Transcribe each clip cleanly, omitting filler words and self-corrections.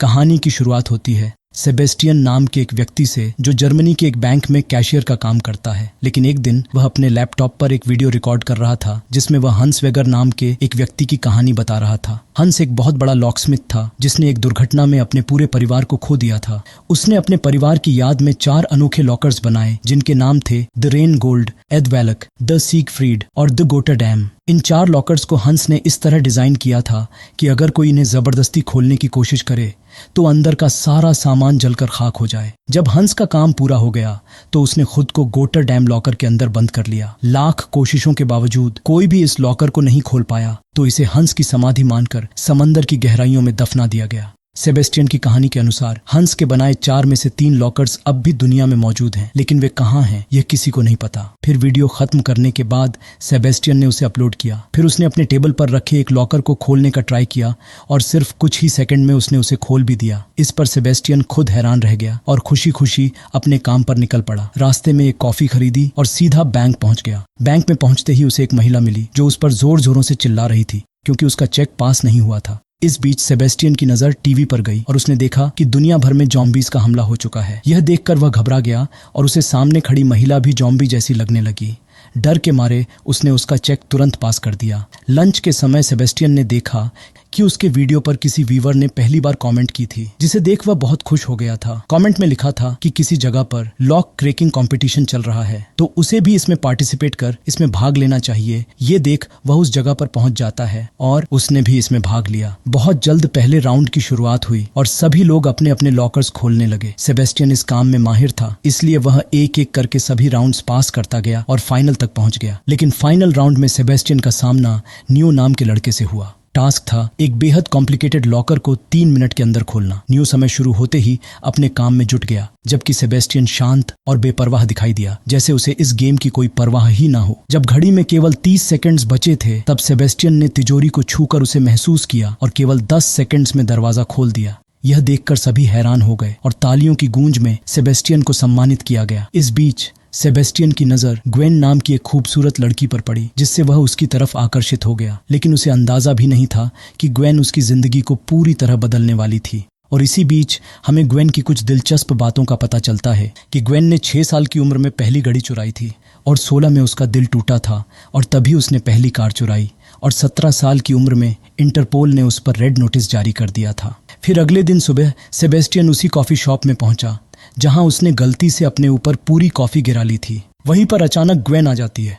कहानी की शुरुआत होती है सेबेस्टियन नाम के एक व्यक्ति से जो जर्मनी के एक बैंक में कैशियर का काम करता है। लेकिन एक दिन वह अपने लैपटॉप पर एक वीडियो रिकॉर्ड कर रहा था जिसमें वह हंस वेगर नाम के एक व्यक्ति की कहानी बता रहा था। हंस एक बहुत बड़ा लॉकस्मिथ था जिसने एक दुर्घटना में अपने पूरे परिवार को खो दिया था। उसने अपने परिवार की याद में 4 अनोखे लॉकर्स बनाए जिनके नाम थे द रेन गोल्ड, एडवेलक, द सीगफ्रीड और द गोटरडैम। इन 4 लॉकर्स को हंस ने इस तरह डिजाइन किया था कि अगर कोई इन्हें जबरदस्ती खोलने की कोशिश करे तो अंदर का सारा सामान जलकर खाक हो जाए। जब हंस का काम पूरा हो गया तो उसने खुद को गोटरडैम लॉकर के अंदर बंद कर लिया। लाख कोशिशों के बावजूद कोई भी इस लॉकर को नहीं खोल पाया तो इसे हंस की समाधि मानकर समंदर की गहराइयों में दफना दिया गया। सेबेस्टियन की कहानी के अनुसार हंस के बनाए 4 में से 3 लॉकर्स अब भी दुनिया में मौजूद हैं, लेकिन वे कहाँ हैं यह किसी को नहीं पता। फिर वीडियो खत्म करने के बाद सेबेस्टियन ने उसे अपलोड किया। फिर उसने अपने टेबल पर रखे एक लॉकर को खोलने का ट्राई किया और सिर्फ कुछ ही सेकंड में उसने उसे खोल भी दिया। इस पर सेबेस्टियन खुद हैरान रह गया और खुशी खुशी अपने काम पर निकल पड़ा। रास्ते में एक कॉफी खरीदी और सीधा बैंक पहुंच गया। बैंक में पहुंचते ही उसे एक महिला मिली जो उस पर जोर जोरों से चिल्ला रही थी क्योंकि उसका चेक पास नहीं हुआ था। इस बीच सेबेस्टियन की नजर टीवी पर गई और उसने देखा कि दुनिया भर में जॉम्बीज का हमला हो चुका है। यह देखकर वह घबरा गया और उसे सामने खड़ी महिला भी जॉम्बी जैसी लगने लगी। डर के मारे उसने उसका चेक तुरंत पास कर दिया। लंच के समय सेबेस्टियन ने देखा कि उसके वीडियो पर किसी व्यूअर ने पहली बार कमेंट की थी, जिसे देख वह बहुत खुश हो गया था। कमेंट में लिखा था कि किसी जगह पर लॉक क्रैकिंग कंपटीशन चल रहा है तो उसे भी इसमें पार्टिसिपेट कर इसमें भाग लेना चाहिए। ये देख वह उस जगह पर पहुंच जाता है और उसने भी इसमें भाग लिया। बहुत जल्द पहले राउंड की शुरुआत हुई और सभी लोग अपने अपने लॉकर्स खोलने लगे। सेबेस्टियन इस काम में माहिर था, इसलिए वह एक एक करके सभी राउंड्स पास करता गया और फाइनल तक पहुंच गया। लेकिन फाइनल राउंड में सेबेस्टियन का सामना न्यू नाम के लड़के से हुआ। टास्क था एक बेहद कॉम्प्लिकेटेड लॉकर को 3 मिनट के अंदर खोलना। न्यू समय शुरू होते ही अपने काम में जुट गया, जबकि सेबेस्टियन शांत और बेपरवाह दिखाई दिया, जैसे उसे इस गेम की कोई परवाह ही ना हो। जब घड़ी में केवल 30 सेकंड्स बचे थे तब सेबेस्टियन ने तिजोरी को छूकर उसे महसूस किया और केवल 10 सेकंड्स में दरवाजा खोल दिया। यह देखकर सभी हैरान हो गए और तालियों की गूंज में सेबेस्टियन को सम्मानित किया गया। इस बीच सेबेस्टियन की नजर ग्वेन नाम की एक खूबसूरत लड़की पर पड़ी जिससे वह उसकी तरफ आकर्षित हो गया। लेकिन उसे अंदाजा भी नहीं था कि ग्वेन उसकी जिंदगी को पूरी तरह बदलने वाली थी। और इसी बीच हमें ग्वेन की कुछ दिलचस्प बातों का पता चलता है कि ग्वेन ने 6 साल की उम्र में पहली घड़ी चुराई थी और 16 में उसका दिल टूटा था और तभी उसने पहली कार चुराई और 17 साल की उम्र में इंटरपोल ने उस पर रेड नोटिस जारी कर दिया था। फिर अगले दिन सुबह सेबेस्टियन उसी कॉफी शॉप में पहुंचा जहां उसने गलती से अपने ऊपर पूरी कॉफी गिरा ली थी। वहीं पर अचानक ग्वेन आ जाती है।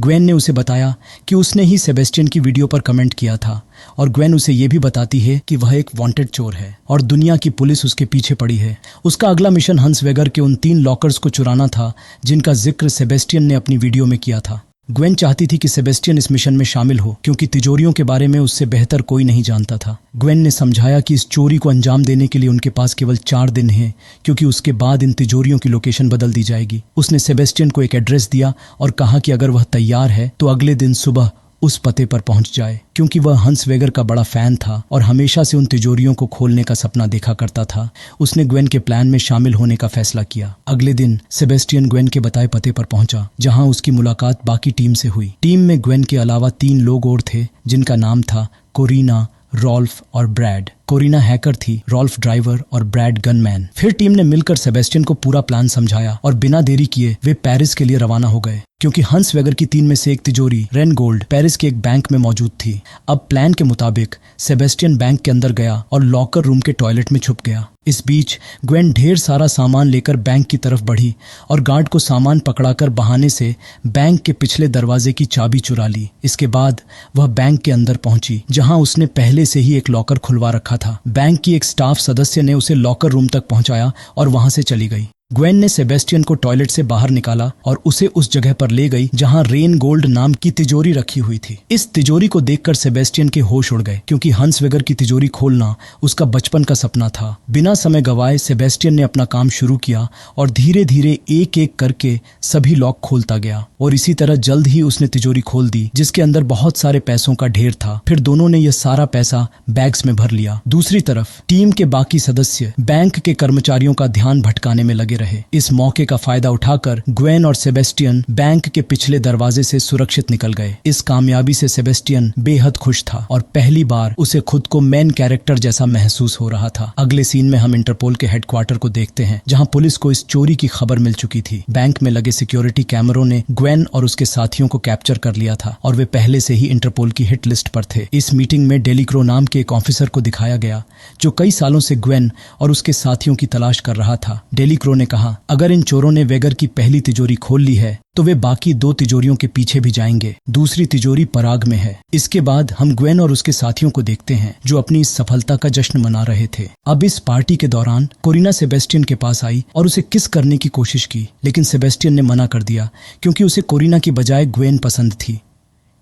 ग्वेन ने उसे बताया कि उसने ही सेबेस्टियन की वीडियो पर कमेंट किया था और ग्वेन उसे ये भी बताती है कि वह एक वांटेड चोर है और दुनिया की पुलिस उसके पीछे पड़ी है। उसका अगला मिशन हंस वेगर के उन 3 लॉकर्स को चुराना था जिनका जिक्र सेबेस्टियन ने अपनी वीडियो में किया था। ग्वेन चाहती थी कि सेबेस्टियन इस मिशन में शामिल हो क्योंकि तिजोरियों के बारे में उससे बेहतर कोई नहीं जानता था। ग्वेन ने समझाया कि इस चोरी को अंजाम देने के लिए उनके पास केवल 4 दिन हैं क्योंकि उसके बाद इन तिजोरियों की लोकेशन बदल दी जाएगी। उसने सेबेस्टियन को एक एड्रेस दिया और कहा कि अगर वह तैयार है तो अगले दिन सुबह उस पते पर पहुंच जाए। क्योंकि वह हंस वेगर का बड़ा फैन था और हमेशा से उन तिजोरियों को खोलने का सपना देखा करता था, उसने ग्वेन के प्लान में शामिल होने का फैसला किया। अगले दिन सेबेस्टियन ग्वेन के बताए पते पर पहुंचा जहां उसकी मुलाकात बाकी टीम से हुई। टीम में ग्वेन के अलावा 3 लोग और थे जिनका नाम था कोरिना, रॉल्फ और ब्रैड। कोरिना हैकर थी, रॉल्फ ड्राइवर और ब्रैड गनमैन। फिर टीम ने मिलकर सेबेस्टियन को पूरा प्लान समझाया और बिना देरी किए वे पेरिस के लिए रवाना हो गए क्योंकि हंस वेगर की 3 में से एक तिजोरी रेन गोल्ड पेरिस के एक बैंक में मौजूद थी। अब प्लान के मुताबिक सेबेस्टियन बैंक के अंदर गया और लॉकर रूम के टॉयलेट में छुप गया। इस बीच ग्वेन ढेर सारा सामान लेकर बैंक की तरफ बढ़ी और गार्ड को सामान पकड़ाकर बहाने से बैंक के पिछले दरवाजे की चाबी चुरा ली। इसके बाद वह बैंक के अंदर पहुंची जहां उसने पहले से ही एक लॉकर खुलवा रखा था। बैंक की एक स्टाफ सदस्य ने उसे लॉकर रूम तक पहुंचाया और वहां से चली गई। ग्वेन ने सेबेस्टियन को टॉयलेट से बाहर निकाला और उसे उस जगह पर ले गई जहां रेन गोल्ड नाम की तिजोरी रखी हुई थी। इस तिजोरी को देखकर सेबेस्टियन के होश उड़ गए क्योंकि हंस वेगर की तिजोरी खोलना उसका बचपन का सपना था। बिना समय गवाए सेबेस्टियन ने अपना काम शुरू किया और धीरे धीरे एक एक करके सभी लॉक खोलता गया और इसी तरह जल्द ही उसने तिजोरी खोल दी जिसके अंदर बहुत सारे पैसों का ढेर था। फिर दोनों ने यह सारा पैसा बैग्स में भर लिया। दूसरी तरफ टीम के बाकी सदस्य बैंक के कर्मचारियों का ध्यान भटकाने में लगे रहे। इस मौके का फायदा उठाकर ग्वेन और सेबेस्टियन बैंक के पिछले दरवाजे से सुरक्षित निकल गए। इस कामयाबी से सेबेस्टियन बेहद खुश था और पहली बार उसे खुद को मेन कैरेक्टर जैसा महसूस हो रहा था। अगले सीन में हम इंटरपोल के हेडक्वार्टर को देखते हैं, जहां पुलिस को इस चोरी की खबर मिल चुकी थी। बैंक में लगे सिक्योरिटी कैमरों ने ग्वेन और उसके साथियों को कैप्चर कर लिया था और वे पहले से ही इंटरपोल की हिट लिस्ट पर थे। इस मीटिंग में डेलीक्रो नाम के एक ऑफिसर को दिखाया गया जो कई सालों से ग्वेन और उसके साथियों की तलाश कर रहा था। डेलीक्रो ने कहा, अगर इन चोरों ने वेगर की पहली तिजोरी खोल ली है तो वे बाकी 2 तिजोरियों के पीछे भी जाएंगे। दूसरी तिजोरी पराग में है। इसके बाद हम ग्वेन और उसके साथियों को देखते हैं जो अपनी इस सफलता का जश्न मना रहे थे। अब इस पार्टी के दौरान कोरिना सेबेस्टियन के पास आई और उसे किस करने की कोशिश की, लेकिन सेबेस्टियन ने मना कर दिया क्योंकि उसे कोरिना की बजाय ग्वेन पसंद थी।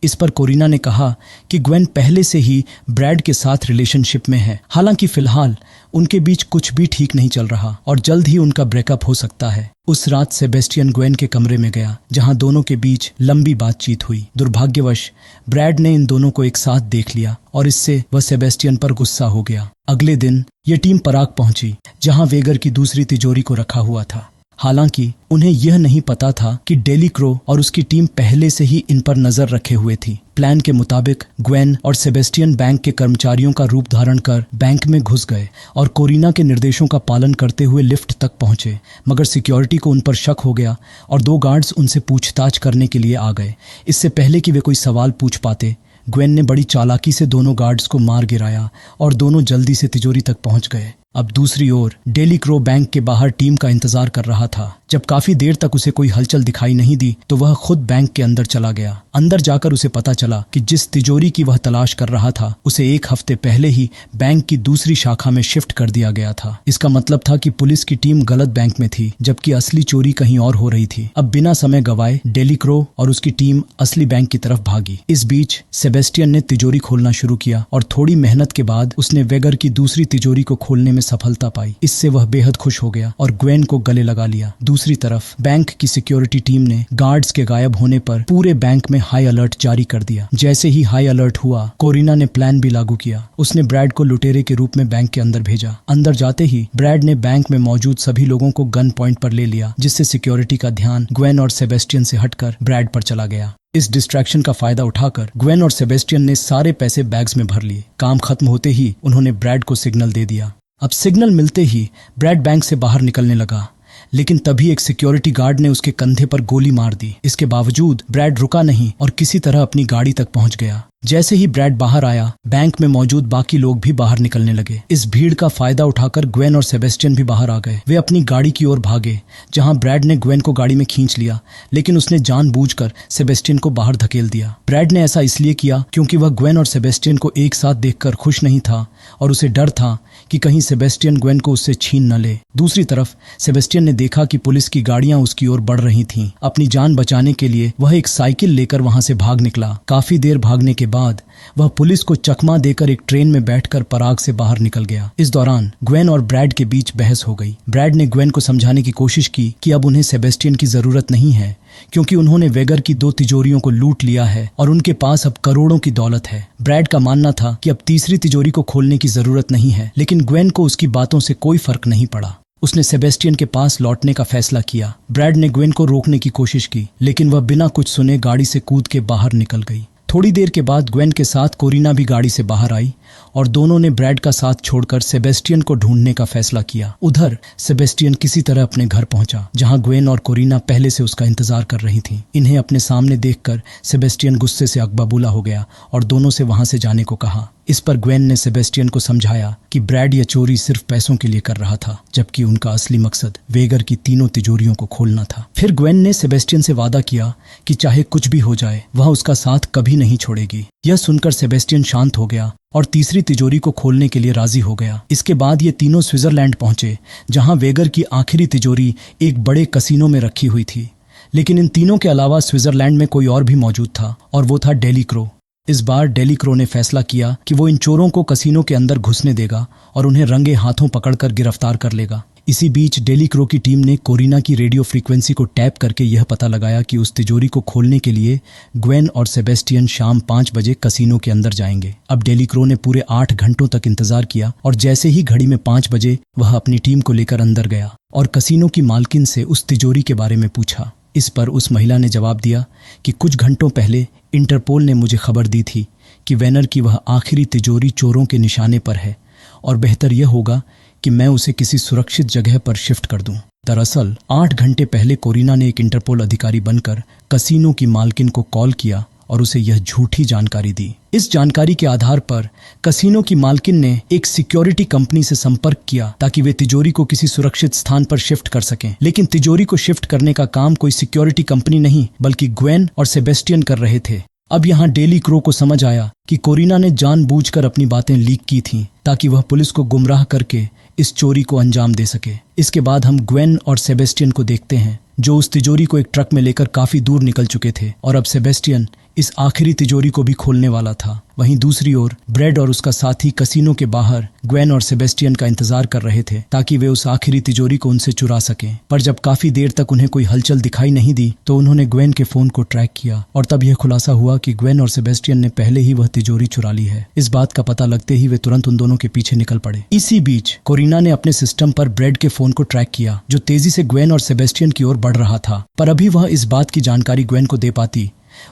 इस पर कोरिना ने कहा कि ग्वेन पहले से ही ब्रैड के साथ रिलेशनशिप में है। हालांकि फिलहाल उनके बीच कुछ भी ठीक नहीं चल रहा और जल्द ही उनका ब्रेकअप हो सकता है। उस रात सेबेस्टियन ग्वेन के कमरे में गया जहां दोनों के बीच लंबी बातचीत हुई। दुर्भाग्यवश ब्रैड ने इन दोनों को एक साथ देख लिया और इससे वह सेबेस्टियन पर गुस्सा हो गया। अगले दिन ये टीम पराग पहुंची जहां वेगर की दूसरी तिजोरी को रखा हुआ था। हालांकि उन्हें यह नहीं पता था कि डेलीक्रो और उसकी टीम पहले से ही इन पर नजर रखे हुए थी। प्लान के मुताबिक ग्वेन और सेबेस्टियन बैंक के कर्मचारियों का रूप धारण कर बैंक में घुस गए और कोरिना के निर्देशों का पालन करते हुए लिफ्ट तक पहुंचे, मगर सिक्योरिटी को उन पर शक हो गया और 2 गार्ड्स उनसे पूछताछ करने के लिए आ गए। इससे पहले कि वे कोई सवाल पूछ पाते, ग्वेन ने बड़ी चालाकी से दोनों गार्ड्स को मार गिराया और दोनों जल्दी से तिजोरी तक पहुंच गए। अब दूसरी ओर डेलीक्रो बैंक के बाहर टीम का इंतजार कर रहा था। जब काफी देर तक उसे कोई हलचल दिखाई नहीं दी तो वह खुद बैंक के अंदर चला गया। अंदर जाकर उसे पता चला कि जिस तिजोरी की वह तलाश कर रहा था उसे 1 हफ्ते पहले ही बैंक की दूसरी शाखा में शिफ्ट कर दिया गया था। इसका मतलब था कि पुलिस की टीम गलत बैंक में थी जबकि असली चोरी कहीं और हो रही थी। अब बिना समय गवाए डेलीक्रो और उसकी टीम असली बैंक की तरफ भागी। इस बीच सेबेस्टियन ने तिजोरी खोलना शुरू किया और थोड़ी मेहनत के बाद उसने वेगर की दूसरी तिजोरी को खोलने में सफलता पाई। इससे वह बेहद खुश हो गया और ग्वेन को गले लगा लिया। दूसरी तरफ बैंक की सिक्योरिटी टीम ने गार्ड्स के गायब होने पर पूरे बैंक में हाई अलर्ट जारी कर दिया। जैसे ही हाई अलर्ट हुआ, कोरिना ने प्लान भी लागू किया। उसने ब्रैड को लुटेरे के रूप में बैंक के अंदर भेजा। अंदर जाते ही ब्रैड ने बैंक में मौजूद सभी लोगों को गन पॉइंट पर ले लिया, जिससे सिक्योरिटी का ध्यान ग्वेन और सेबेस्टियन से हटकर ब्रैड पर चला गया। इस डिस्ट्रैक्शन का फायदा उठाकर ग्वेन और सेबेस्टियन ने सारे पैसे बैग्स में भर लिए। काम खत्म होते ही उन्होंने ब्रैड को सिग्नल दे दिया। अब सिग्नल मिलते ही ब्रैड बैंक से बाहर निकलने लगा, लेकिन तभी एक सिक्योरिटी गार्ड ने उसके कंधे पर गोली मार दी। इसके बावजूद ब्रैड रुका नहीं और किसी तरह अपनी गाड़ी तक पहुंच गया। जैसे ही ब्रैड बाहर आया, बैंक में मौजूद बाकी लोग भी बाहर निकलने लगे। इस भीड़ का फायदा उठाकर ग्वेन और सेबेस्टियन भी बाहर आ गए। वे अपनी गाड़ी की ओर भागे, जहां ब्रैड ने ग्वेन को गाड़ी में खींच लिया, लेकिन उसने जानबूझकर सेबेस्टियन को बाहर धकेल दिया। ब्रैड ने ऐसा इसलिए किया क्योंकि वह ग्वेन और सेबेस्टियन को एक साथ देखकर खुश नहीं था और उसे डर था कि कहीं सेबेस्टियन ग्वेन को उससे छीन न ले। दूसरी तरफ सेबेस्टियन ने देखा कि पुलिस की गाड़ियां उसकी ओर बढ़ रही थीं। अपनी जान बचाने के लिए वह एक साइकिल लेकर वहां से भाग निकला। काफी देर भागने के बाद वह पुलिस को चकमा देकर एक ट्रेन में बैठकर पराग से बाहर निकल गया। इस दौरान ग्वेन और ब्रैड के बीच बहस हो गई। ब्रैड ने ग्वेन को समझाने की कोशिश की कि अब उन्हें सेबेस्टियन की जरूरत नहीं है क्योंकि उन्होंने वेगर की 2 तिजोरियों को लूट लिया है और उनके पास अब करोड़ों की दौलत है। ब्रैड का मानना था कि अब तीसरी तिजोरी को खोलने की जरूरत नहीं है, लेकिन ग्वेन को उसकी बातों से कोई फर्क नहीं पड़ा। उसने सेबेस्टियन के पास लौटने का फैसला किया। ब्रैड ने ग्वेन को रोकने की कोशिश की, लेकिन वह बिना कुछ सुने गाड़ी से कूद के बाहर निकल गई। थोड़ी देर के बाद ग्वेन के साथ कोरिना भी गाड़ी से बाहर आई और दोनों ने ब्रैड का साथ छोड़कर सेबेस्टियन को ढूंढने का फैसला किया। उधर सेबेस्टियन किसी तरह अपने घर पहुंचा, जहां ग्वेन और कोरिना पहले से उसका इंतजार कर रही थीं। इन्हें अपने सामने देखकर सेबेस्टियन गुस्से से अकबाबूला हो गया और दोनों से वहां से जाने को कहा। इस पर ग्वेन ने सेबेस्टियन को समझाया कि ब्रैड यह चोरी सिर्फ पैसों के लिए कर रहा था, जबकि उनका असली मकसद वेगर की 3 तिजोरियों को खोलना था। फिर ग्वेन ने सेबेस्टियन से वादा किया कि चाहे कुछ भी हो जाए वह उसका साथ कभी नहीं छोड़ेगी। यह सुनकर सेबेस्टियन शांत हो गया और तीसरी तिजोरी को खोलने के लिए राजी हो गया। इसके बाद ये तीनों स्विट्जरलैंड पहुंचे, जहां वेगर की आखिरी तिजोरी एक बड़े कसिनो में रखी हुई थी। लेकिन इन तीनों के अलावा स्विट्जरलैंड में कोई और भी मौजूद था और वो था डेलीक्रो। इस बार डेलीक्रो ने फैसला किया कि वो इन चोरों को कसिनो के अंदर घुसने देगा और उन्हें रंगे हाथों पकड़कर गिरफ्तार कर लेगा। इसी बीच डेली क्रो की टीम ने कोरिना की रेडियो फ्रीक्वेंसी को टैप करके यह पता लगाया कि उस तिजोरी को खोलने के लिए ग्वेन और सेबेस्टियन शाम 5 बजे कसिनो के अंदर जाएंगे। अब डेली क्रो ने पूरे 8 घंटों तक इंतजार किया और जैसे ही घड़ी में 5 बजे वह अपनी टीम को लेकर अंदर गया और कसिनो की मालकिन से उस तिजोरी के बारे में पूछा। इस पर उस महिला ने जवाब दिया कि कुछ घंटों पहले इंटरपोल ने मुझे खबर दी थी कि वेनर की वह आखिरी तिजोरी चोरों के निशाने पर है और बेहतर यह होगा कि मैं उसे किसी सुरक्षित जगह पर शिफ्ट कर दूं। दरअसल 8 घंटे पहले कोरिना ने एक इंटरपोल अधिकारी बनकर कसिनो की मालकिन को कॉल किया और उसे यह झूठी जानकारी दी। इस जानकारी के आधार पर कसिनो की मालकिन ने एक सिक्योरिटी कंपनी से संपर्क किया ताकि वे तिजोरी को किसी सुरक्षित स्थान पर शिफ्ट कर सकें। लेकिन तिजोरी को शिफ्ट करने का काम कोई सिक्योरिटी कंपनी नहीं बल्कि ग्वेन और सेबेस्टियन कर रहे थे। अब यहाँ डेली क्रो को समझ आया कि कोरिना ने जानबूझकर अपनी बातें लीक की थीं ताकि वह पुलिस को गुमराह करके इस चोरी को अंजाम दे सके। इसके बाद हम ग्वेन और सेबेस्टियन को देखते हैं जो उस तिजोरी को एक ट्रक में लेकर काफी दूर निकल चुके थे और अब सेबेस्टियन इस आखिरी तिजोरी को भी खोलने वाला था। वहीं दूसरी ओर ब्रेड और उसका साथी कसिनो के बाहर ग्वेन और सेबेस्टियन का इंतजार कर रहे थे ताकि वे उस आखिरी तिजोरी को उनसे चुरा सकें। पर जब काफी देर तक उन्हें कोई हलचल दिखाई नहीं दी तो उन्होंने ग्वेन के फोन को ट्रैक किया और तब यह खुलासा हुआ कि ग्वेन और सेबेस्टियन ने पहले ही वह तिजोरी चुरा ली है। इस बात का पता लगते ही वे तुरंत उन दोनों के पीछे निकल पड़े। इसी बीच कोरिना ने अपने सिस्टम पर ब्रेड के फोन को ट्रैक किया जो तेजी से ग्वेन और सेबेस्टियन की ओर बढ़ रहा था। पर अभी वह इस बात की जानकारी ग्वेन को दे पाती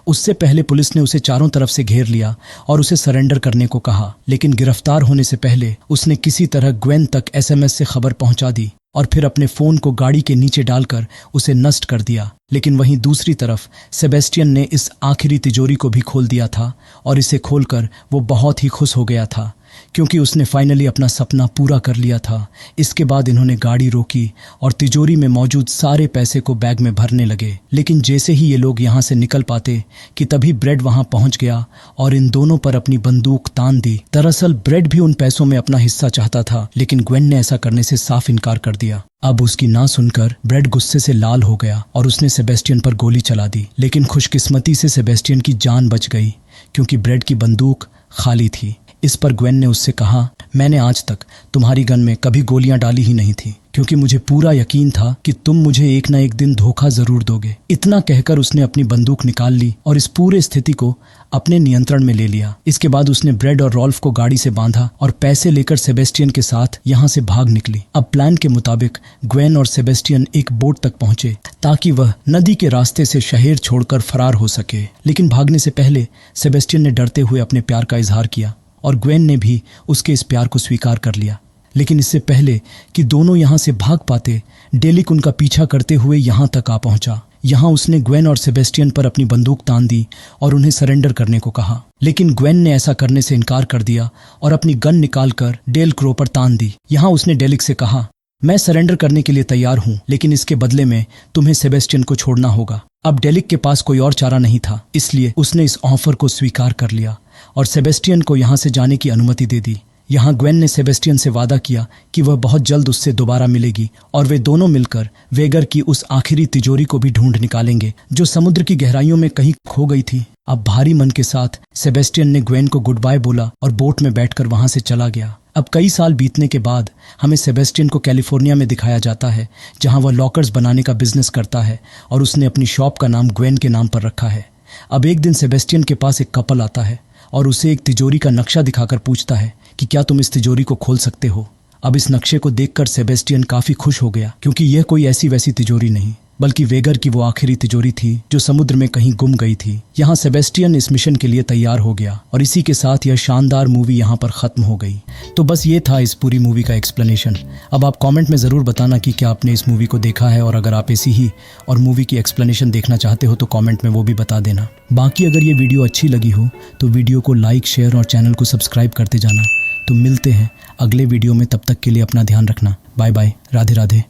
उससे पहले पुलिस ने उसे चारों तरफ से घेर लिया और उसे सरेंडर करने को कहा। लेकिन गिरफ्तार होने से पहले उसने किसी तरह ग्वेन तक एसएमएस से खबर पहुंचा दी और फिर अपने फोन को गाड़ी के नीचे डालकर उसे नष्ट कर दिया। लेकिन वहीं दूसरी तरफ सेबेस्टियन ने इस आखिरी तिजोरी को भी खोल दिया था और इसे खोलकर वो बहुत ही खुश हो गया था क्योंकि उसने फाइनली अपना सपना पूरा कर लिया था। इसके बाद इन्होंने गाड़ी रोकी और तिजोरी में मौजूद सारे पैसे को बैग में भरने लगे। लेकिन जैसे ही ये लोग यहाँ से निकल पाते कि तभी ब्रेड वहाँ पहुँच गया और इन दोनों पर अपनी बंदूक तान दी। दरअसल ब्रेड भी उन पैसों में अपना हिस्सा चाहता था लेकिन ग्वेन ने ऐसा करने से साफ इनकार कर दिया। अब उसकी ना सुनकर ब्रेड गुस्से से लाल हो गया और उसने सेबेस्टियन पर गोली चला दी। लेकिन खुशकिस्मती से सेबेस्टियन की जान बच गई क्योंकि ब्रेड की बंदूक खाली थी। इस पर ग्वेन ने उससे कहा, मैंने आज तक तुम्हारी गन में कभी गोलियां डाली ही नहीं थी क्योंकि मुझे पूरा यकीन था कि तुम मुझे एक ना एक दिन धोखा जरूर दोगे। इतना कहकर उसने अपनी बंदूक निकाल ली और इस पूरे स्थिति को अपने नियंत्रण में ले लिया। इसके बाद उसने ब्रेड और रॉल्फ को गाड़ी से बांधा और पैसे लेकर सेबेस्टियन के साथ यहाँ से भाग निकली। अब प्लान के मुताबिक ग्वेन और सेबेस्टियन एक बोट तक पहुंचे ताकि वह नदी के रास्ते से शहर छोड़कर फरार हो सके। लेकिन भागने से पहले सेबेस्टियन ने डरते हुए अपने प्यार का इजहार किया और ग्वेन ने भी उसके इस प्यार को स्वीकार कर लिया। लेकिन इससे पहले कि दोनों यहाँ से भाग पाते डेलिक उनका पीछा करते हुए यहाँ तक आ पहुंचा। यहाँ उसने ग्वेन और सेबेस्टियन पर अपनी बंदूक तान दी और उन्हें सरेंडर करने को कहा। लेकिन ग्वेन ने ऐसा करने से इनकार कर दिया और अपनी गन निकालकर डेल क्रो पर तान दी। यहाँ उसने डेलिक से कहा, मैं सरेंडर करने के लिए तैयार हूँ लेकिन इसके बदले में तुम्हें सेबेस्टियन को छोड़ना होगा। अब डेलिक के पास कोई और चारा नहीं था इसलिए उसने इस ऑफर को स्वीकार कर लिया और सेबेस्टियन को यहाँ से जाने की अनुमति दे दी। यहाँ ग्वेन ने सेबेस्टियन से वादा किया कि वह बहुत जल्द उससे दोबारा मिलेगी और वे दोनों मिलकर वेगर की उस आखिरी तिजोरी को भी ढूंढ निकालेंगे जो समुद्र की गहराइयों में कहीं खो गई थी। अब भारी मन के साथ सेबेस्टियन ने ग्वेन को गुड बाय बोला और बोट में बैठकर वहां से चला गया। अब कई साल बीतने के बाद हमें सेबेस्टियन को कैलिफोर्निया में दिखाया जाता है जहां वह लॉकर्स बनाने का बिजनेस करता है और उसने अपनी शॉप का नाम ग्वेन के नाम पर रखा है। अब एक दिन सेबेस्टियन के पास एक कपल आता है और उसे एक तिजोरी का नक्शा दिखाकर पूछता है कि क्या तुम इस तिजोरी को खोल सकते हो। अब इस नक्शे को देखकर सेबेस्टियन काफी खुश हो गया क्योंकि यह कोई ऐसी वैसी तिजोरी नहीं बल्कि वेगर की वो आखिरी तिजोरी थी जो समुद्र में कहीं गुम गई थी। यहाँ सेबेस्टियन इस मिशन के लिए तैयार हो गया और इसी के साथ यह शानदार मूवी यहाँ पर खत्म हो गई। तो बस ये था इस पूरी मूवी का एक्सप्लेनेशन। अब आप कमेंट में ज़रूर बताना कि क्या आपने इस मूवी को देखा है और अगर आप ऐसी ही और मूवी की एक्सप्लेनेशन देखना चाहते हो तो कमेंट में वो भी बता देना। बाकी अगर ये वीडियो अच्छी लगी हो तो वीडियो को लाइक, शेयर और चैनल को सब्सक्राइब करते जाना। तो मिलते हैं अगले वीडियो में, तब तक के लिए अपना ध्यान रखना। Bye bye, Radhe Radhe.